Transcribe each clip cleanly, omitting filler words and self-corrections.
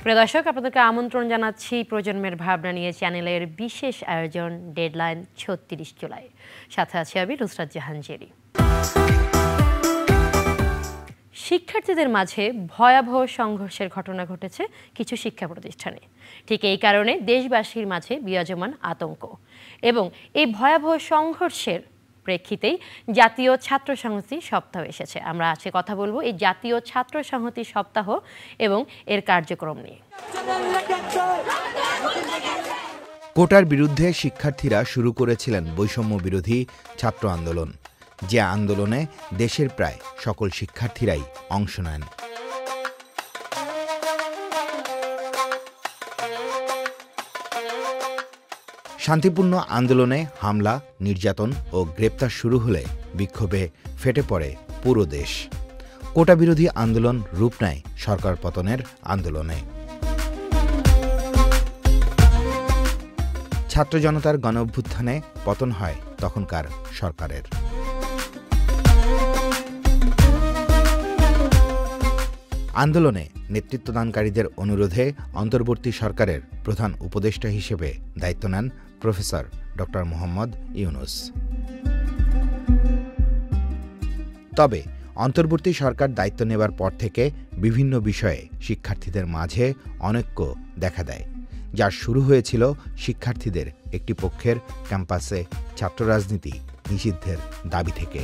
প্রিয় দর্শক, আপনাদেরকে আমন্ত্রণ জানাচ্ছি প্রজন্মের ভাবনা নিয়ে চ্যানেলের বিশেষ আয়োজন ডেডলাইন ৩৬ জুলাই। সাথে আছে আমি নুসরাত জাহান জেরি। শিক্ষার্থীদের মাঝে ভয়াবহ সংঘর্ষের ঘটনা ঘটেছে কিছু শিক্ষা প্রতিষ্ঠানে। ঠিক এই কারণে দেশবাসীর মাঝে বিরাজমান আতঙ্ক এবং এই ভয়াবহ সংঘর্ষের প্রেক্ষিতেই জাতীয় ছাত্র সংহতি সপ্তাহ এসেছে। আমরা আজকে কথা বলবো এই জাতীয় ছাত্র সংহতি সপ্তাহ এবং এর কার্যক্রম নিয়ে। কোটার বিরুদ্ধে শিক্ষার্থীরা শুরু করেছিলেন বৈষম্য বিরোধী ছাত্র আন্দোলন, যে আন্দোলনে দেশের প্রায় সকল শিক্ষার্থীরাই অংশ নেন। শান্তিপূর্ণ আন্দোলনে হামলা, নির্যাতন ও গ্রেপ্তার শুরু হলে বিক্ষোভে ফেটে পড়ে পুরো দেশ। কোটা বিরোধী আন্দোলন রূপ নেয় সরকার পতনের আন্দোলনে। ছাত্র জনতার গণঅভ্যুত্থানে পতন হয় তখনকার সরকারের। আন্দোলনে নেতৃত্বদানকারীদের অনুরোধে অন্তর্বর্তী সরকারের প্রধান উপদেষ্টা হিসেবে দায়িত্ব নেন প্রফেসর ডক্টর মোহাম্মদ ইউনূস। তবে অন্তর্বর্তী সরকার দায়িত্ব নেবার পর থেকে বিভিন্ন বিষয়ে শিক্ষার্থীদের মাঝে অনৈক্য দেখা দেয়, যার শুরু হয়েছিল শিক্ষার্থীদের একটি পক্ষের ক্যাম্পাসে ছাত্র রাজনীতি নিষিদ্ধের দাবি থেকে,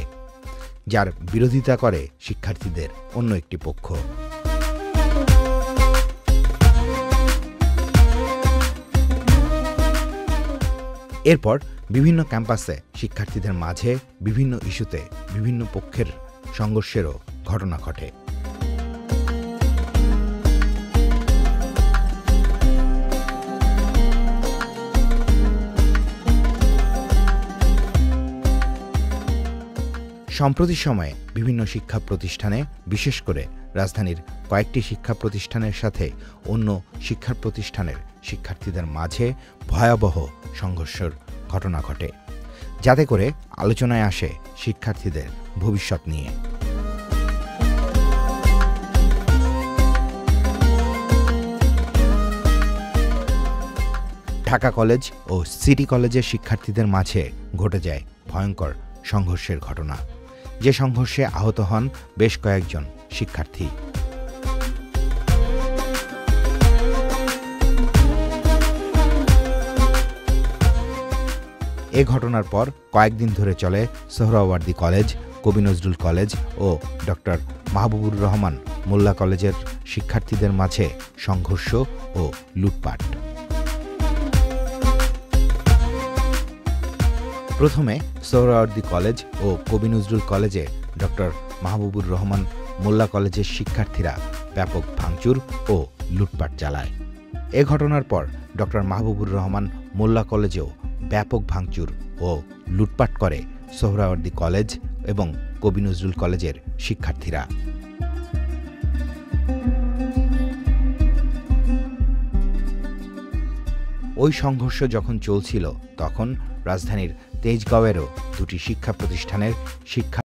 যার বিরোধিতা করে শিক্ষার্থীদের অন্য একটি পক্ষ। এরপর বিভিন্ন ক্যাম্পাসে শিক্ষার্থীদের মাঝে বিভিন্ন ইস্যুতে বিভিন্ন পক্ষের সংঘর্ষেরও ঘটনা ঘটে। সম্প্রতি সময়ে বিভিন্ন শিক্ষা প্রতিষ্ঠানে, বিশেষ করে রাজধানীর কয়েকটি শিক্ষা প্রতিষ্ঠানের সাথে অন্য শিক্ষা প্রতিষ্ঠানের শিক্ষার্থীদের মাঝে ভয়াবহ সংঘর্ষের ঘটনা ঘটে, যাতে করে আলোচনায় আসে শিক্ষার্থীদের ভবিষ্যৎ নিয়ে। ঢাকা কলেজ ও সিটি কলেজের শিক্ষার্থীদের মাঝে ঘটে যায় ভয়ঙ্কর সংঘর্ষের ঘটনা, যে সংঘর্ষে আহত হন বেশ কয়েকজন শিক্ষার্থী। এ ঘটনার পর কয়েকদিন ধরে চলে সোহরাওয়ার্দী কলেজ, কবি নজরুল কলেজ ও ডক্টর মাহবুবুর রহমান মোল্লা কলেজের শিক্ষার্থীদের মাঝে সংঘর্ষ ও লুটপাট। প্রথমে সোহরাওয়ার্দী কলেজ ও কবি নজরুল কলেজে ডক্টর মাহবুবুর রহমান মোল্লা কলেজের শিক্ষার্থীরা ব্যাপক ভাঙচুর ও লুটপাট চালায়। এ ঘটনার পর ডক্টর মাহবুবুর রহমান মোল্লা কলেজেও ব্যাপক ভাঙচুর ও লুটপাট করে সোহরাওয়ার্দী কলেজ এবং কবি নজরুল কলেজের শিক্ষার্থীরা। ওই সংঘর্ষ যখন চলছিল তখন রাজধানীর তেজগাঁওয়েরও দুটি শিক্ষা প্রতিষ্ঠানের শিক্ষা